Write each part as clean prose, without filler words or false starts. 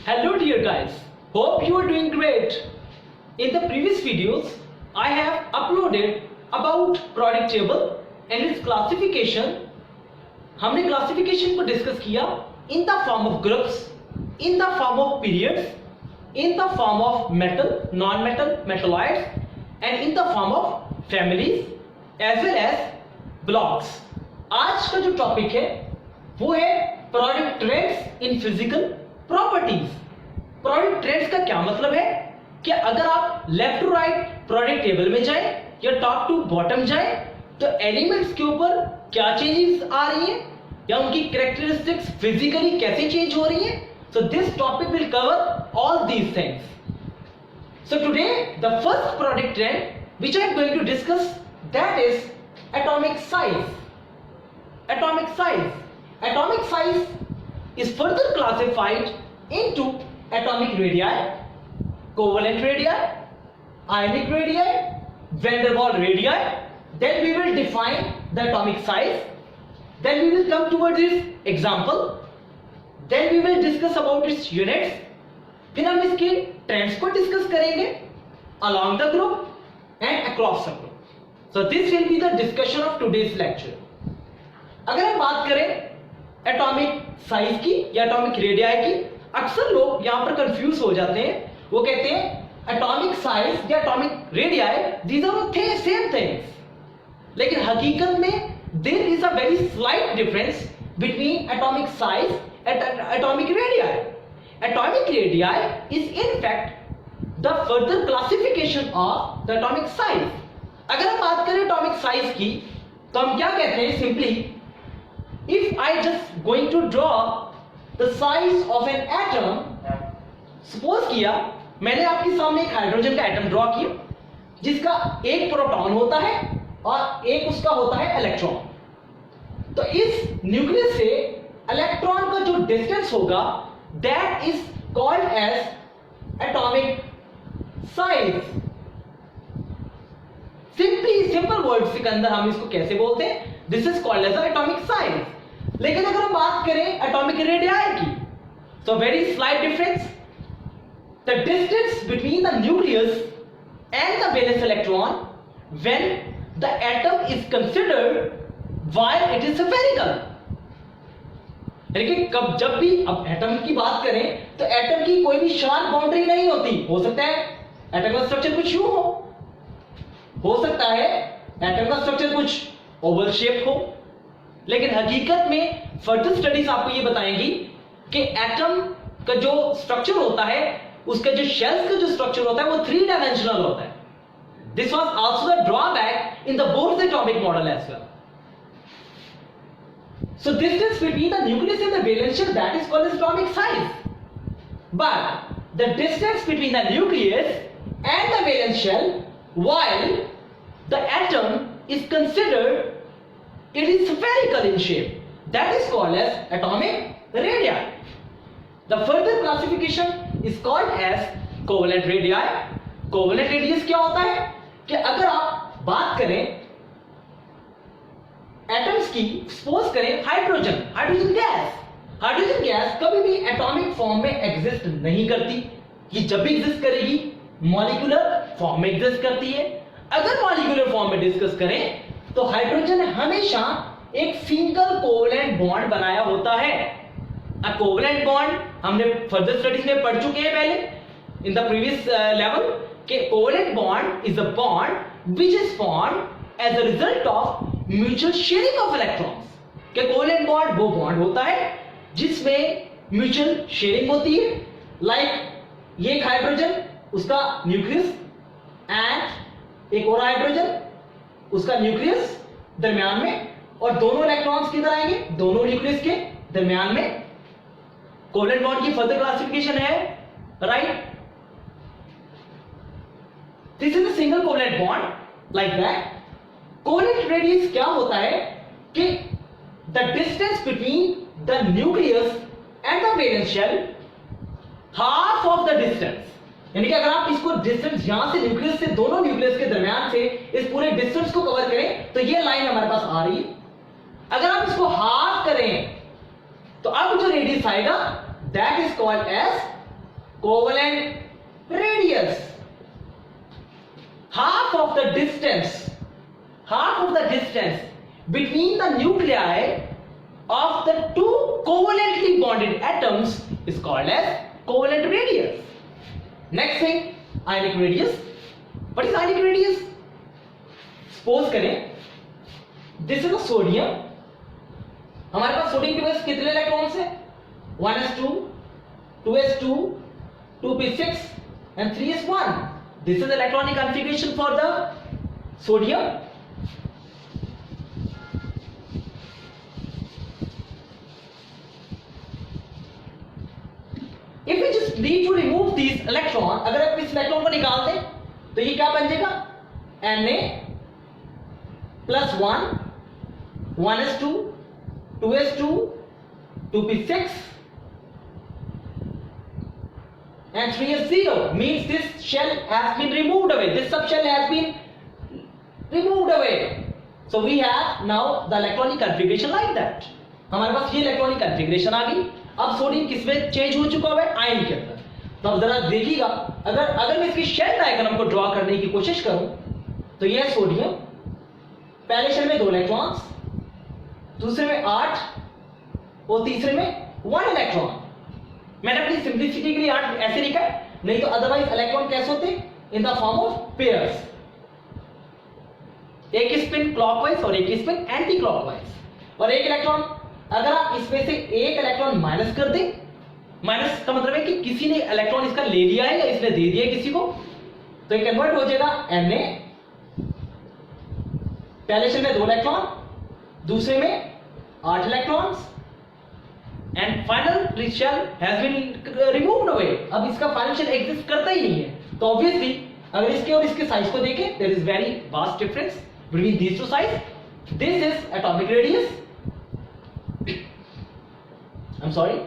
Hello dear guys, hope you are doing great. In the previous videos, I have uploaded about periodic table and its classification. हमने classification को discuss किया in the form of groups, in the form of periods, in the form of metal, non-metal, metalloids and in the form of families as well as blocks. आज का जो topic है वो है periodic traits in physical properties. Product trends का क्या मतलब है कि अगर आप left to right product table में जाएं या टॉप टू बॉटम जाएं तो एलिमेंट्स के ऊपर क्या चेंजेस आ रही हैं या उनकी कैरेक्टरिस्टिक्स फिजिकली कैसे चेंज हो रही हैं. So this topic will cover all these things. So today the first product trend which I am going to discuss that is atomic size. Atomic size is further classified into atomic radii, covalent radii, ionic radii, van der Waals radii. Then we will define the atomic size. Then we will come towards its example. Then we will discuss about its units. फिर हम इसके trends को discuss करेंगे along the group and across the group. So this will be the discussion of today's lecture. अगर हम बात करें atomic size की या एटॉमिक रेडियाई की, अक्सर लोग यहां पर कंफ्यूज हो जाते हैं. वो कहते हैं एटॉमिक साइज या atomic radii these are same things, लेकिन हकीकत में there is a very slight difference between atomic size and atomic radii. Atomic radii is in fact the further classification of the atomic size. अगर हम बात करें atomic size की तो हम क्या कहते हैं, simply if I just going to draw the size of an atom, suppose किया मैंने आपके सामने एक हाइड्रोजन का एटम ड्रॉ किया जिसका एक प्रोटॉन होता है और एक उसका होता है इलेक्ट्रॉन. तो इस न्यूक्लियस से इलेक्ट्रॉन का जो डिस्टेंस होगा that is called as atomic size. Simple words के अंदर हम इसको कैसे बोलते हैं, this is called as atomic size. लेकिन अगर हम बात करें एटॉमिक रेडियाई की तो very slight difference. The distance between the nucleus and the valence electron when the atom is considered while it is spherical. लेकिन कब जब भी अब एटम की बात करें तो एटम की कोई भी शार्प बाउंड्री नहीं होती. हो सकता है एटम का स्ट्रक्चर कुछ यूं हो सकता है एटम का स्ट्रक्चर कुछ ओवल शेप हो, लेकिन हकीकत में फर्दर स्टडीज आपको ये बताएंगी कि एटम का जो स्ट्रक्चर होता है, उसका जो शेल्स का जो स्ट्रक्चर होता है वो 3 डायमेंशनल होता है. This was also the drawback in the Bohr atomic model as well. So distance between the nucleus and the valence shell that is called as atomic size. But the distance between the nucleus and the valence shell while the atom is considered it is spherical in shape, that is called as atomic radii. The further classification is called as covalent radii. Covalent radius क्या होता है कि अगर आप बात करें atoms की, suppose करें हाइड्रोजन गैस कभी भी एटॉमिक फॉर्म में एग्जिस्ट नहीं करती. ये जब भी एग्जिस्ट करेगी मॉलिक्यूलर फॉर्म में एग्जिस्ट करती है. अगर मॉलिक्यूलर फॉर्म में डिस्कस करें तो हाइड्रोजन ने हमेशा एक सिंगल कोवेलेंट बॉन्ड बनाया होता है. अ कोवेलेंट बॉन्ड हमने फर्दर स्टडीज में पढ़ चुके हैं पहले इन द प्रीवियस लेवल के covalent bond is a bond which is formed as a result of mutual sharing of electrons. के कोवेलेंट बॉन्ड वो बॉन्ड होता है जिसमें म्यूचुअल शेयरिंग होती है. लाइक ये एक हाइड्रोजन, उसका न्यूक्लियस एंड एक और हाइड्रोजन, उसका न्यूक्लियस दरमियान में, और दोनों इलेक्ट्रॉन्स किधर आएंगे, दोनों न्यूक्लियस के दरमियान में. कोवेलेंट बॉन्ड की फर्दर क्लासिफिकेशन है, right. This is a single covalent bond like that. Covalent radius क्या होता है कि the distance between the nucleus and the valence shell half of the distance. यानी कि अगर आप इसको डिस्टेंस यहां से न्यूक्लियस से दोनों न्यूक्लियस के दरमियान से इस पूरे डिस्टेंस को कवर करें तो ये लाइन हमारे पास आ रही है. अगर आप इसको हाफ करें तो अब जो रेडियस आएगा that is called as covalent radius. Half of the distance between the nuclei of the two covalently bonded atoms is called as covalent radius. Next thing, ionic radius. What is ionic radius? Suppose करें this is a sodium. हमारे पास sodium के पास कितने electrons हैं? 1s2, 2s2, 2p6 and 3s1. This is the electronic configuration for the sodium. If we just need to remove these electron, अगर आप इस electron को निकाल दें तो ये क्या बन जाएगा? Na plus 1, 1s2, 2s2, 2p6 and 3s0 means this shell has been removed away. This subshell has been removed away. So we have now the electronic configuration like that. हमारे पास ये इलेक्ट्रॉनिक कॉन्फ़िगरेशन आ गई. अब sodium किसमें change हो चुका है? Ion के अंदर. तो अब जरा देखिएगा, अगर मैं इसकी शेल डायग्राम को ड्रॉ करने की कोशिश करूं तो ये है सोडियम. पहले शेल में 2 इलेक्ट्रॉन्स, दूसरे में 8 और तीसरे में 1 इलेक्ट्रॉन. मैंने अपनी सिंपलिसिटी के लिए 8 ऐसे लिखा है, नहीं तो अदरवाइज इलेक्ट्रॉन कैसे होते? In the form of pairs. एक स्पिन क्लॉकवाइज और एक स्पिन एंटी क्लॉकवाइज. और एक इलेक्ट्रॉन अगर आप इसमें से एक इलेक्ट्रॉन माइनस कर दें, माइनस का मतलब है कि किसी ने इलेक्ट्रॉन इसका ले लिया है या इसने दे दिया है किसी को, तो ये कन्वर्ट हो जाएगा Na. पहले शेल में 2 इलेक्ट्रॉन, दूसरे में 8 electrons and final shell has been removed away. अब इसका फाइनल शेल एग्जिस्ट करता ही नहीं है. तो ऑब्वियसली अगर इसके और इसके साइज को देखें, there is very vast difference between these two size. This is atomic radius, I'm sorry,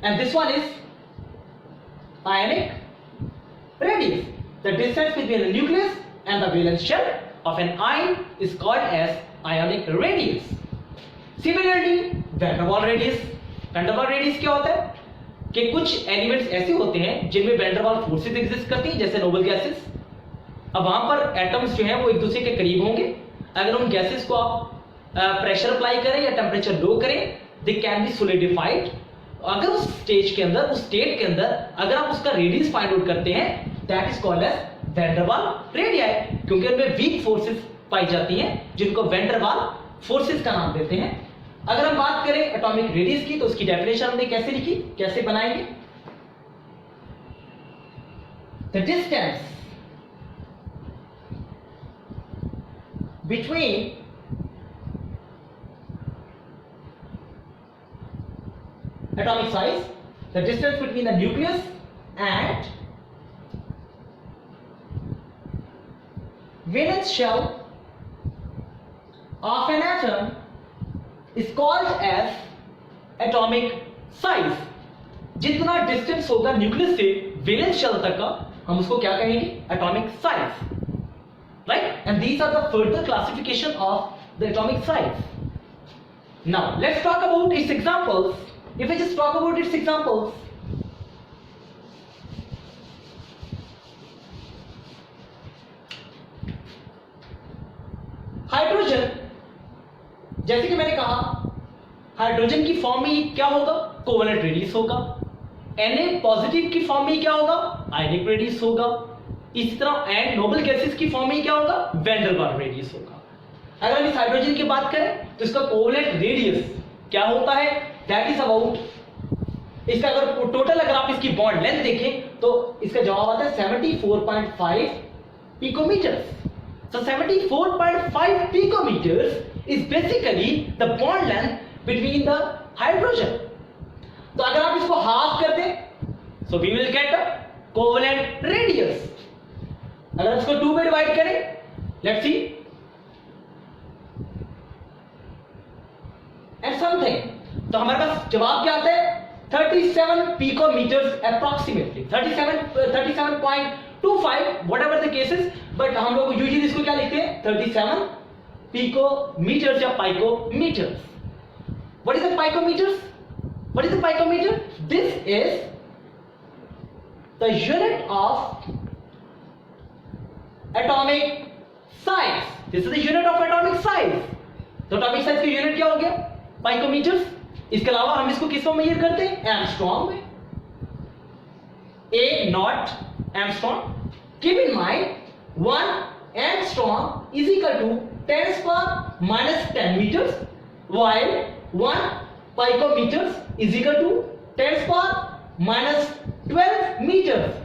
and this one is ionic radius. The distance between the nucleus and the valence shell of an ion is called as ionic radius. Similarly, van der Waals radius. Van der Waals radius क्या होता है कि कुछ elements ऐसे होते हैं जिनमें van der Waals forces exist करती हैं, जैसे नोबल गैसेस. अब वहां पर एटम्स जो हैं वो एक दूसरे के करीब होंगे. अगर उन गैसेस को आप प्रेशर अप्लाई करें या टेम्परेचर लो करें, दे कैन बी सोलिडिफाइड. अगर उस स्टेज के अंदर, उस स्टेट के अंदर अगर आप उसका रेडियस फाइंड आउट करते हैं, that is called as van der Waals radii, क्योंकि उनमें वीक फोर्सेस पाई जाती हैं जिनको वैन डर वाल्स फोर्सेस का नाम देते हैं. अगर हम बात करें एटॉमिक रेडियस की, तो उसकी डेफिनेशन हमने कैसे लिखी, कैसे बनाएंगे? The distance between atomic size, the distance between the nucleus and valence shell of an atom is called as atomic size. जितना डिस्टेंस होगा न्यूक्लियस से वैलेंस शेल तक का, हम उसको क्या कहेंगे? Atomic size. Right? And these are the further classification of the atomic size. Now let's talk about its examples. If I just talk about its examples, hydrogen, जैसे कि मैंने कहा, हाइड्रोजन की फॉर्म में क्या होगा? कोवेलेंट रेडियस होगा. Na positive की फॉर्म में क्या होगा? आयनिक रेडियस होगा. इसी तरह एंड नोबल गैसेस की फॉर्म में क्या होगा? वैन डर वाल्स रेडियस होगा. अगर हम इस हाइड्रोजन की बात करें तो इसका कोवेलेंट रेडियस क्या होता है? दैट इज अबाउट, इसका अगर टोटल अगर आप इसकी बॉन्ड लेंथ देखें तो इसका जवाब आता है 74.5 picometres. So 74.5 picometers is basically the bond length between the hydrogen. तो अगर आप इसको हाफ कर दें, so we will get the covalent radius. अगर इसको 2 में डिवाइड करें, let's see, and something, तो हमारे पास जवाब क्या आता है? 37 picometers approximately, 37.25 whatever the cases, but हम लोग यूजुअली इसको क्या लिखते हैं? 37 picometers या picometers. What is the picometers? What is the picometer? This is the unit of atomic size, this is the unit of atomic size. तो atomic size की unit क्या हो गया? पाइकोमीटर्स। इसके अलावा हम इसको किस में मेजर करते हैं? एंगस्ट्रॉम में, A not angstrom. Keep in mind 1 angstrom is equal to 10 power minus 10 meters, while 1 picometers is equal to 10 power minus 12 meters.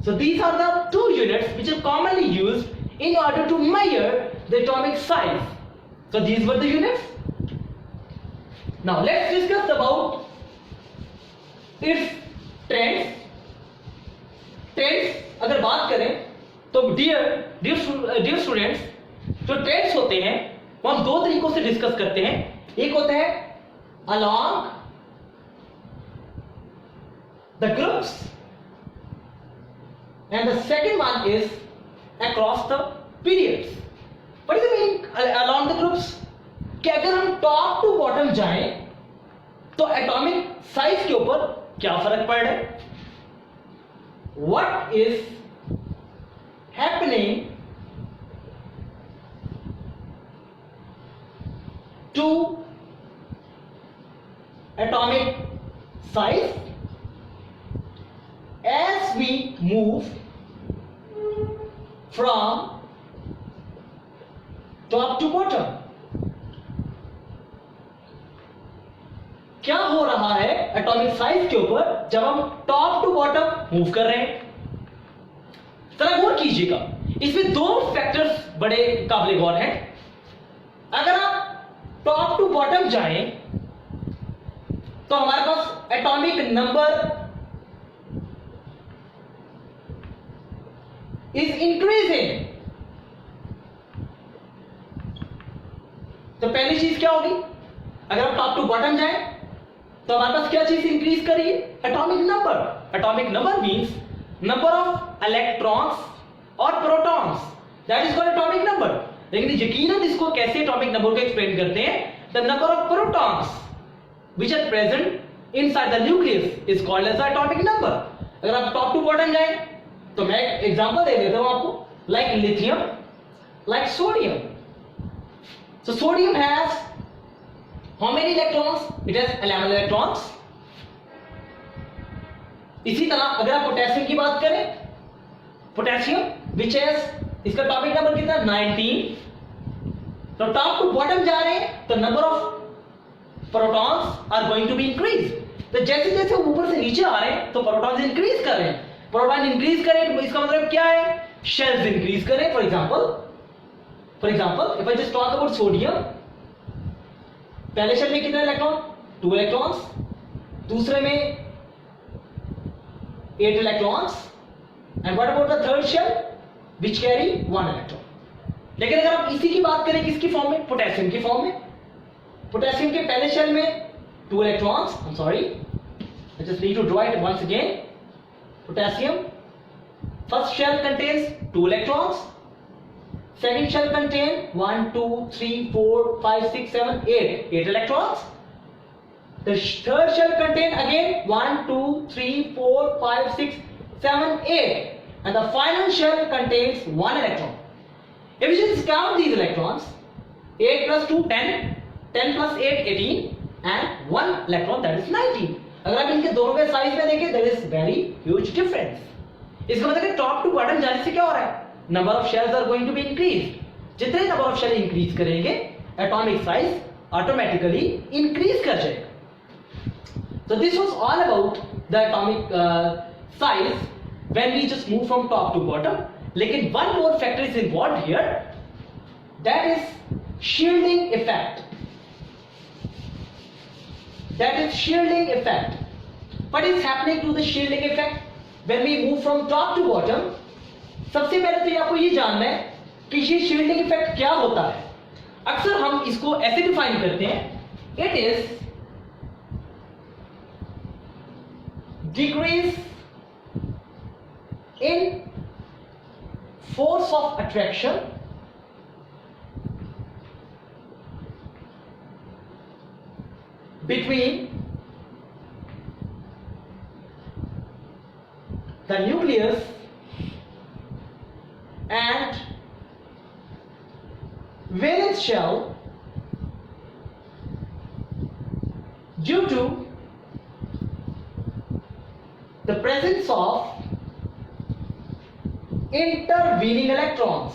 So these are the two units which are commonly used in order to measure the atomic size. So these were the units. Now let's discuss about its trends. Trends अगर बात करें तो dear students, जो trends होते हैं वो हम दो तरीकों से डिस्कस करते हैं। एक होता है along the groups and the second one is across the periods. What is the meaning along the groups? कि अगर हम टॉप टू बॉटम जाएं तो एटॉमिक साइज के ऊपर क्या फर्क पड़ रहा है? What is happening to atomic size as we move from top to bottom? क्या हो रहा है एटॉमिक साइज के ऊपर जब हम टॉप टू बॉटम मूव कर रहे हैं? जरा गौर कीजिएगा, इसमें दो फैक्टर्स बड़े काबिल गौर हैं। अगर आप टॉप टू बॉटम जाएं तो हमारे पास एटॉमिक नंबर इज इंक्रीजिंग। तो पहली चीज क्या होगी? अगर आप टॉप टू बॉटम जाएं तो हमारे पास क्या चीज इंक्रीज कर रही है? Atomic number. Atomic number means number of electrons और protons, that is called atomic number. लेकिन यकीनन इसको कैसे एटॉमिक नंबर को एक्सप्लेन करते हैं? The number of protons which are present inside the nucleus is called as the atomic number. अगर आप टॉप टू बॉटम जाएं तो मैं एग्जांपल दे देता हूं आपको, like lithium, like sodium. So sodium has how many electrons? It has 11 electrons. इसी तरह अगर आप पोटेशियम की बात करें, पोटेशियम which has, इसका टॉपिक नंबर कितना? 19। तो टॉप टू बॉटम जा रहे हैं तो number of protons are going to be increase. तो जैसे जैसे ऊपर से नीचे आ रहे हैं तो प्रोटॉन्स इंक्रीज कर रहे हैं। प्रोटॉन इंक्रीज करें तो इसका मतलब क्या है? शेल्स इंक्रीज करें। For example if I just talk about sodium, पहले शेल में कितने इलेक्ट्रॉन? 2 इलेक्ट्रॉन्स। दूसरे में 8 electrons. And what about the third shell which carry 1 electron. लेकिन अगर आप इसी की बात करें किसकी फॉर्म में? पोटेशियम की फॉर्म में। पोटेशियम के पहले शेल में 2 electrons, I am sorry, I just need to draw it once again. Potassium first shell contains 2 electrons, second shell contain 1 2 3 4 5 6 7 8 electrons. The third shell contain again 1 2 3 4 5 6 7 8, and the final shell contains 1 electron. If you just count these electrons, 8 plus 2 10, 10 plus 8 18, and 1 electron, that is 19. अगर आप इनके दोनों के size में देखें, there is very huge difference. इसका मतलब है टॉप टू बॉटम जाने से क्या हो रहा है? Number of shells are going to be increase. जितने नंबर ऑफ शेल इंक्रीज करेंगे एटॉमिक साइज ऑटोमेटिकली इंक्रीज कर जाएगा। So this was all about the atomic size when we just move from top to bottom. लेकिन one more factor is involved here, that is shielding effect. That is shielding effect. What is happening to the shielding effect when we move from top to bottom? सबसे पहले तो ये आपको ये जानना है कि ये शील्डिंग इफेक्ट क्या होता है। अक्सर हम इसको ऐसे डिफाइन करते हैं, it is decrease in force of attraction between the nucleus and valence shell due to the presence of intervening electrons.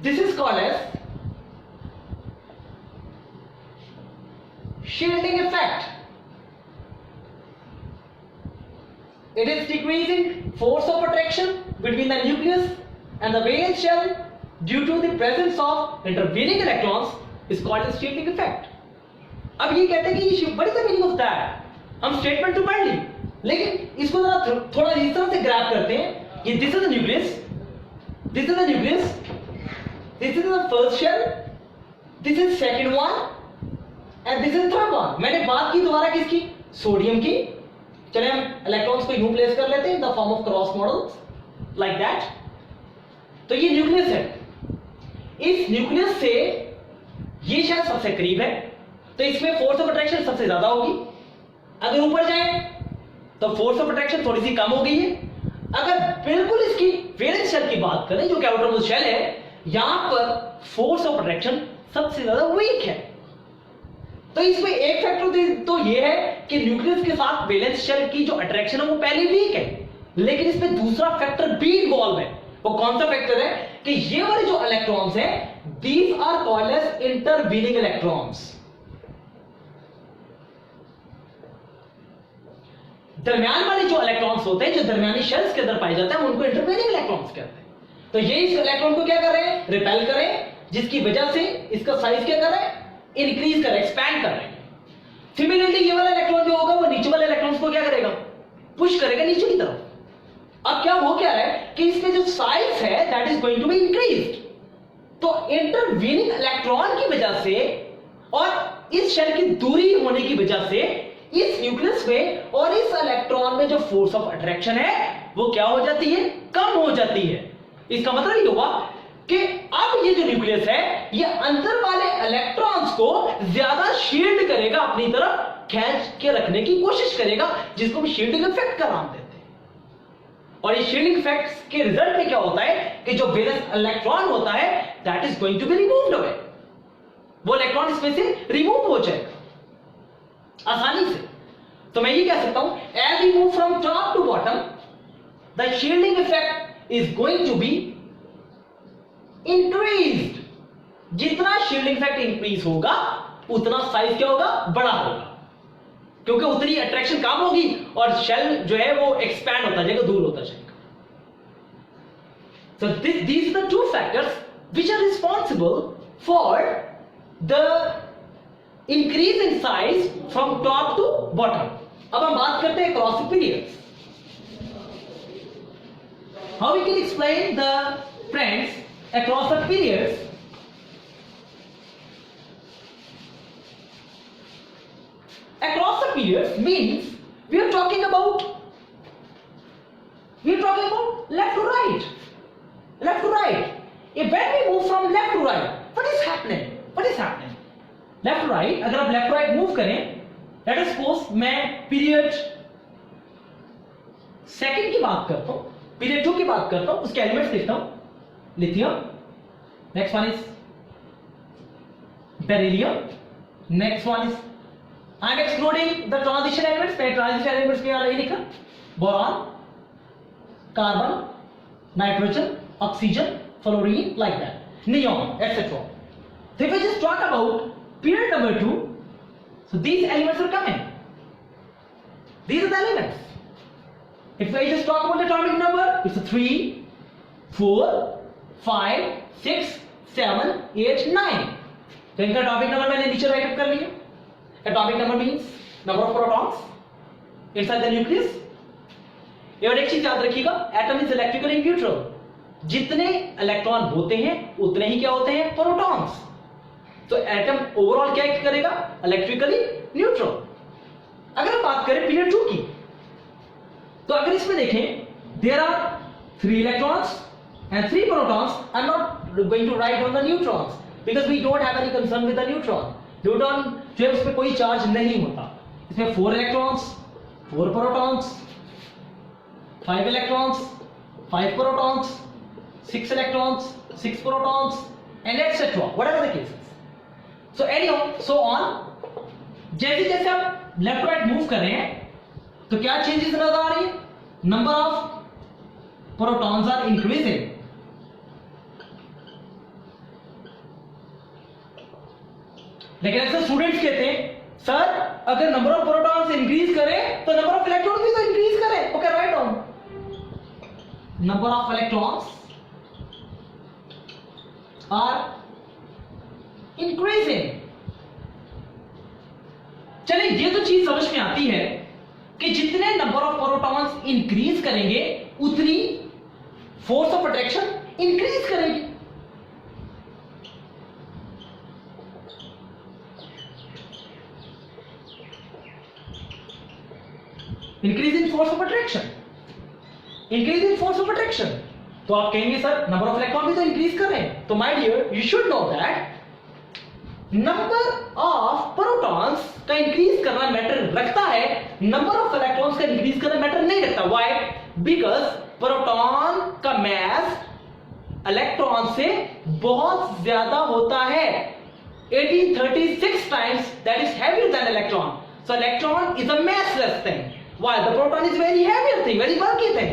This is called as shielding effect. It is decreasing force of attraction between the nucleus and the valence shell due to the presence of intervening electrons is called as shielding effect. अब ये कहते हैं कि ये बड़ी the meaning of that, हम statement तो पढ़ ली, लेकिन इसको जरा थोड़ा इस तरह से ग्रैब करते हैं कि this is the nucleus, this is the nucleus, this is the first shell, this is second one and this is third one. मैंने बात की दोबारा किसकी? सोडियम की. चले हम इलेक्ट्रॉन्स को यूं प्लेस कर लेते हैं in the form of cross models like that. तो ये न्यूक्लियस है. इस न्यूक्लियस से ये शेल सबसे करीब है, तो इसमें फोर्स ऑफ अट्रैक्शन सबसे ज्यादा होगी. अगर ऊपर जाए तो फोर्स ऑफ अट्रैक्शन थोड़ी सी कम हो गई है. अगर बिल्कुल इसकी वैलेंस शेल की बात करें जो कि आउटरमोस्ट शेल है, यहां पर फोर्स ऑफ अट्रैक्शन सबसे ज्यादा वीक है. तो इसमें एक फैक्टर तो ये है कि न्यूक्लियस के साथ वैलेंस शेल की जो अट्रैक्शन है वो पहले वीक है, लेकिन इसमें दूसरा फैक्टर भी इन्वॉल्व है. वो कौन सा फैक्टर है कि ये वाले जो इलेक्ट्रॉन्स हैं, these are called as intervening electrons. दरमियान वाले जो इलेक्ट्रॉन्स होते हैं, जो दरमियानी शेल्स के अंदर पाए जाते हैं, उनको इंटरवीनिंग इलेक्ट्रॉन्स कहते हैं. तो ये इस इलेक्ट्रॉन को क्या कर रहे हैं? रिपेल कर रहे हैं, जिसकी वजह से इसका साइज क्या कर रहा है? इंक्रीज कर रहा है, एक्सपैंड कर रहे हैं. सिमिलरली ये वाला इलेक्ट्रॉन जो होगा वो नीचे वाले इलेक्ट्रॉन्स को क्या करेगा? पुश करेगा नीचे की तरफ. अब क्या हो क्या है कि इसमें जो साइज है that is going to be increased. तो इंटरवीनिंग इलेक्ट्रॉन की वजह से और इस शेल की दूरी होने की वजह से इस न्यूक्लियस में और इस इलेक्ट्रॉन में जो फोर्स ऑफ अट्रैक्शन है वो क्या हो जाती है? कम हो जाती है. इसका मतलब ये हुआ कि अब ये जो न्यूक्लियस है ये अंदर वाले इलेक्ट्रॉन्स को ज्यादा शील्ड करेगा, अपनी तरफ खींच के रखने की कोशिश करेगा, जिसको हम शील्डिंग इफेक्ट का नाम देते हैं. और ये शील्डिंग इफेक्ट के रिजल्ट में क्या होता है कि जो वैलेंस इलेक्ट्रॉन होता है that is going to be removed away. वो इलेक्ट्रॉन इसमें से रिमूव हो जाएगा आसानी से. तो मैं ये कह सकता हूं as we move from top to bottom the shielding effect is going to be increased. जितना शील्डिंग इफेक्ट इंक्रीज होगा उतना साइज क्या होगा? बड़ा होगा, क्योंकि उतनी अट्रैक्शन कम होगी और शेल जो है वो एक्सपैंड होता जाएगा, दूर होता जाएगा. So these are the two factors which are responsible for the increase in size from top to bottom. अब हम बात करते हैं across the periods. How we can explain the trends across the periods? Across the periods means we are talking about left to right. Left to right. If when we move from left to right, what is happening? What is happening? Left to right. अगर आप left to right move करें, let us suppose मैं period second की बात करता हूं, period 2 की बात करता हूं, उसके एलिमेंट्स लिखता हूं. Lithium, next one is beryllium, next one is I am excluding the transition elements. मैं ट्रांजिशन एलिमेंट्स के लिए लिखा boron, carbon, nitrogen, oxygen, fluorine, like that, neon, etc. So if I just talk about period number 2, so these elements are coming. These are the elements. If I just talk about the atomic number, it's a 3, 4, 5, 6, 7, 8, 9. तो इनका atomic number मैंने नीचे right up कर लिया. Atomic number means number of protons inside the nucleus. और एक चीज याद रखिएगा, एटम इज इलेक्ट्रिकली न्यूट्रल. जितने इलेक्ट्रॉन होते हैं उतने ही क्या होते हैं? प्रोटॉन्स. तो एटम ओवरऑल क्या करेगा? Electrically neutral. अगर हम बात करें पीरियड 2 की, तो अगर इसमें देखें there are 3 electrons and 3 protons. I am not going to write on the neutrons because we don't have any concern with the neutron. Neutron जो है उस पर कोई चार्ज नहीं होता। इसमें 4 electrons, 4 protons, 5 electrons, 5 protons, 6 electrons, 6 protons and etcetera, whatever the cases. So anyhow so on. जैसे जैसे आप लेफ्ट राइट मूव कर रहे हैं तो क्या चेंजेस नजर आ रही है? Number of protons are increasing, लेकिन अक्सर स्टूडेंट्स कहते हैं सर अगर नंबर ऑफ प्रोटॉन्स इंक्रीज करें तो नंबर ऑफ इलेक्ट्रॉन्स भी तो इंक्रीज करें। Okay, write down number of electrons are increasing. चलिए ये तो चीज समझ में आती है कि जितने नंबर ऑफ प्रोटॉन्स इंक्रीज करेंगे उतनी फोर्स ऑफ अट्रैक्शन इंक्रीज करेगी। Increase in force of attraction, increase in force of attraction. तो आप कहेंगे सर नंबर ऑफ इलेक्ट्रॉन भी तो इंक्रीज कर रहे हैं। तो my dear you should know that number of protons का इंक्रीज करना मैटर रखता है, नंबर ऑफ इलेक्ट्रॉन्स का इंक्रीज करना मैटर नहीं रखता। व्हाई? बिकॉज प्रोटॉन का मास इलेक्ट्रॉन से बहुत ज्यादा होता है, 1836 times that is heavier than electron. So electron is a massless thing while the proton is very heavier thing, very bulky thing।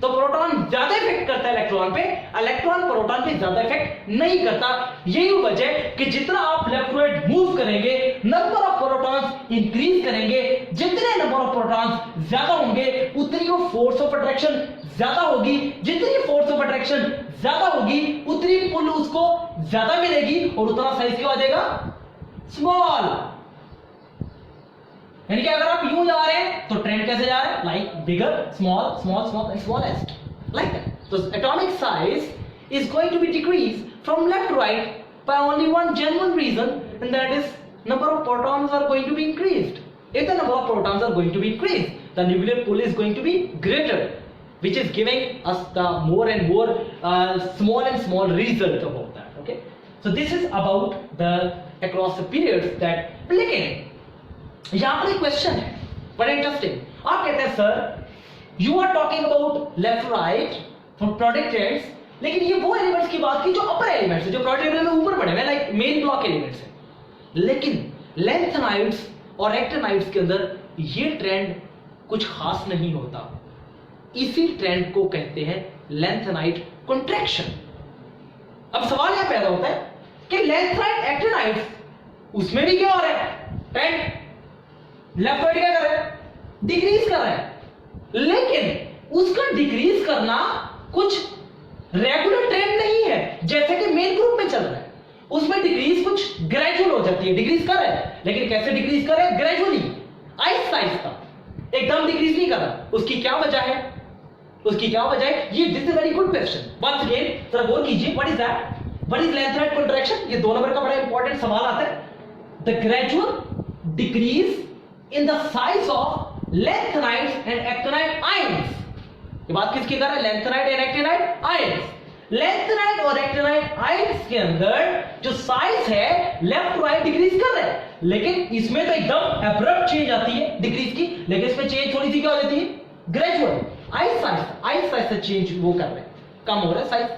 तो प्रोटॉन ज्यादा इफेक्ट करता है इलेक्ट्रॉन पे, इलेक्ट्रॉन प्रोटॉन पे ज्यादा इफेक्ट नहीं करता। यही वजह कि जितना आप लेफ्ट राइट मूव करेंगे नंबर ऑफ प्रोटॉन्स इंक्रीज करेंगे, जितने नंबर ऑफ प्रोटॉन्स ज्यादा होंगे उतनी वो फोर्स ऑफ अट्रैक्शन ज्यादा होगी, जितनी फोर्स ऑफ अट्रैक्शन ज्यादा होगी उतनी पुल उसको ज्यादा मिलेगी और उतना साइज क्या हो जाएगा? स्मॉल। यानी कि अगर आप यूं जा रहे हैं तो ट्रेंड कैसे जा रहा है? Like bigger, small, small, small and smallest, like that. तो atomic size is going to be decreased from left to right by only one genuine reason, and that is number of protons are going to be increased. If the number of protons are going to be increased, the nuclear pull is going to be greater, which is giving us the more and more small and small result about that. Okay, so this is about the across the periods that. लेकिन यहाँ पर एक question है बड़ा interesting. आप कहते हैं sir you are talking about left right from product ends, लेकिन ये वो एलिमेंट्स की बात की जो अपर एलिमेंट्स है, जो प्रोडक्ट टेबल में ऊपर पड़े हुए लाइक मेन ब्लॉक एलिमेंट्स है, लेकिन लैंथेनाइड्स और एक्टिनाइड्स के अंदर ये ट्रेंड कुछ खास नहीं होता। इसी ट्रेंड को कहते हैं लैंथेनाइड कॉन्ट्रैक्शन। अब सवाल यह पैदा होता है कि लैंथेनाइड एक्टिनाइड्स उसमें भी क्या हो रहा है? ट्रेंड लेफ्ट राइट क्या कर रहा है? डिक्रीज कर रहा है, लेकिन उसका डिक्रीज करना कुछ रेगुलर ट्रेंड नहीं है जैसे कि मेन ग्रुप में चल रहा है। उसमें डिक्रीज कुछ ग्रेजुअल हो जाती है, डिक्रीज कर रहा है, लेकिन कैसे डिक्रीज कर रहा है? ग्रेजुअली, आहिस्ता आहिस्ता, एकदम डिक्रीज नहीं कर रहा। उसकी क्या वजह है? उसकी क्या वजह है? ये this is very good question. Once again जरा गौर कीजिए, what is that? What is lanthanide contraction? ये 2 नंबर का बड़ा इंपॉर्टेंट सवाल आता है। The gradual decrease in the size of lanthanides and actinide ions। ये बात किसकी कर रहा है? Lanthanide and actinide ions. Lanthanide और एक्टिनाइड आयंस के अंदर जो साइज है लेफ्ट टू राइट डिक्रीज कर रहा है, लेकिन इसमें तो एकदम एब्रप्ट चेंज आती है डिक्रीज की, लेकिन इसमें चेंज थोड़ी सी क्या हो जाती है? ग्रेजुअल, आहिस्ता आहिस्ता चेंज वो कर रहे हैं, कम हो रहा है साइज।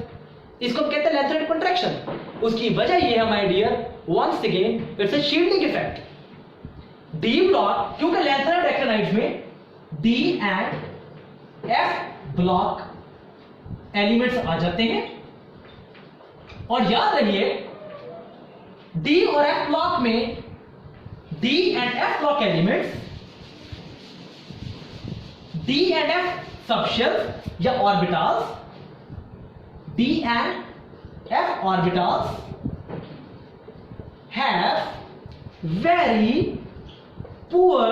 इसको हम कहते हैं लैंथेनाइड कॉन्ट्रैक्शन। उसकी वजह ये है my dear, once again it's a shielding effect. D block, क्योंकि लैंथेनाइड एक्टिनाइड्स में D and F block elements आ जाते हैं, और याद रखिए डी और एफ ब्लॉक में D and F block elements, D and F subshells या orbitals, D and F orbitals have very poor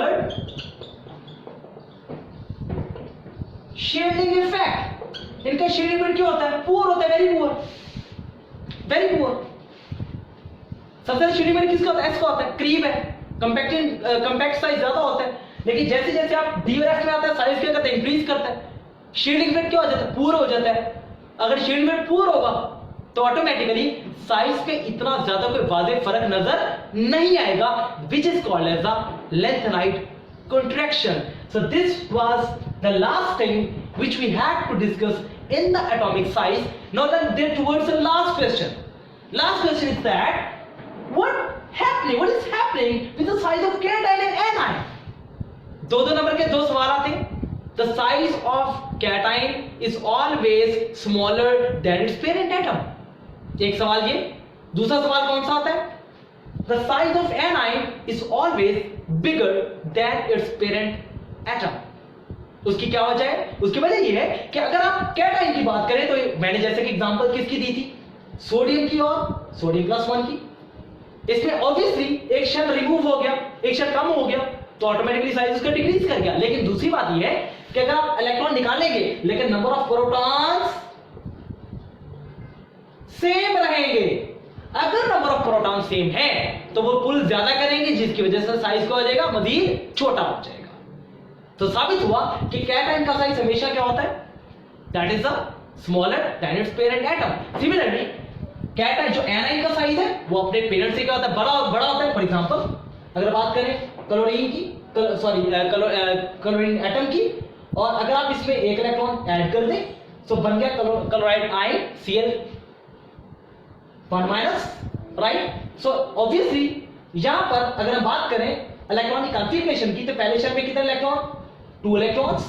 shading effect। इनका शेडिंग में क्यों होता है? पुअर होता है, वेरी पुअर, वेरी पुअर। सबसे ज्यादा शेडिंग में किसका होता है? एस का होता है, क्रीम है, कंपैक्ट साइज ज्यादा होता है, लेकिन जैसे जैसे आप डी और एफ में आता है साइज क्या करता है? इंक्रीज करता है। शेडिंग में क्या हो जाता है? पुअर हो जाता है। अगर शेडिंग में पुअर होगा तो ऑटोमेटिकली साइज पे इतना ज्यादा कोई वाज़ेह फर्क नजर नहीं आएगा, which is called as the lanthanide contraction. So this was the last thing which we had to discuss in the atomic size. Now then there towards the last question. Last question is that what is happening with the size of cation and anion? दो number के दो सवाल आते हैं. The size of cation is always smaller than its parent atom. एक सवाल ये. दूसरा सवाल कौन सा आता है? The size of anion is always bigger than its parent atom. उसकी क्या वजह है? उसकी वजह यह है कि अगर आप कैटाइन की बात करें तो मैंने जैसे कि एग्जांपल किसकी दी थी? सोडियम की और सोडियम +1 की. इसमें ऑब्वियसली एक शेल रिमूव हो गया, एक शेल कम हो गया, तो ऑटोमेटिकली साइज उसका डिक्रीज कर गया. लेकिन दूसरी बात यह है कि अगर आप इलेक्ट्रॉन निकालेंगे लेकिन नंबर ऑफ प्रोटॉन्स सेम रहेंगे. अगर नंबर ऑफ प्रोटॉन सेम है तो वो पुल ज्यादा करेंगे, जिसकी वजह से साइज क्या हो जाएगा? मजीद छोटा हो जाएगा. तो साबित हुआ कि कैटाइन का साइज हमेशा क्या होता है? That is the smaller than it's parent atom. Similarly cation जो एनाइन का साइज है वो अपने पेरेंट से क्या होता है? बड़ा होता है. फॉर एग्जांपल अगर बात करें क्लोरीन की, क्लोरीन एटम की, और अगर आप इसमें एक इलेक्ट्रॉन ऐड कर दें तो बन गया chloride ion Cl 1-, right. So obviously यहां पर अगर हम बात करें इलेक्ट्रॉन की कॉन्फ़िगरेशन की तो पहले शेल में कितने इलेक्ट्रॉन? 2 इलेक्ट्रॉन्स.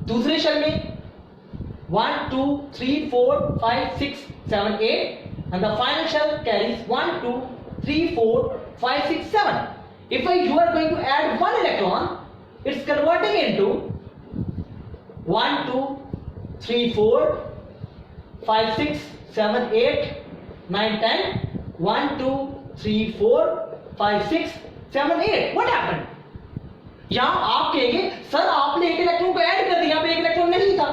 दूसरे शेल में 1 2 3 4 5 6 7 8 and the final shell carries 1 2 3 4 5 6 7. If you are going to add one electron, it's converting into 1 2 3 4 5 6 7 8 9 10 1 2 3 4 5 6 7 8. What happened? यहां आप कहेंगे सर आपने एक इलेक्ट्रॉन को ऐड कर दिया, पे एक इलेक्ट्रॉन नहीं था,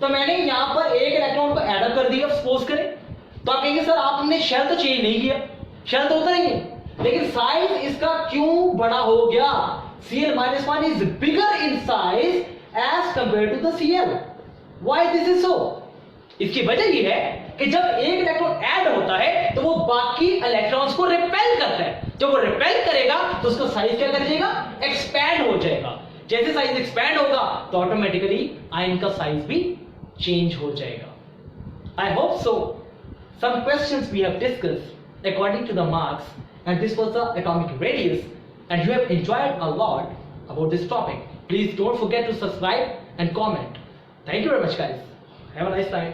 तो मैंने यहां पर एक इलेक्ट्रॉन को ऐड अप कर दिया. सपोज करें तो आप कहेंगे सर आपने शेल तो चेंज नहीं किया, शेल तो उतना ही है, लेकिन साइज इसका क्यों बड़ा हो गया? Cl-1 is bigger in size as compared to the Cl. Why this is so? इसकी वजह यह है कि जब एक इलेक्ट्रॉन ऐड होता है तो वो बाकी इलेक्ट्रॉन्स को रिपेल करता है. जब वो रिपेल करेगा तो उसका साइज क्या कर जाएगा? एक्सपैंड हो जाएगा. जैसे साइज एक्सपैंड होगा तो ऑटोमेटिकली आयन का साइज भी चेंज हो जाएगा. I hope so some questions we have discussed according to the marks, and this was the atomic radius, and you have enjoyed a lot about this topic. Please don't forget to subscribe and comment. Thank you very much guys. Have a nice time.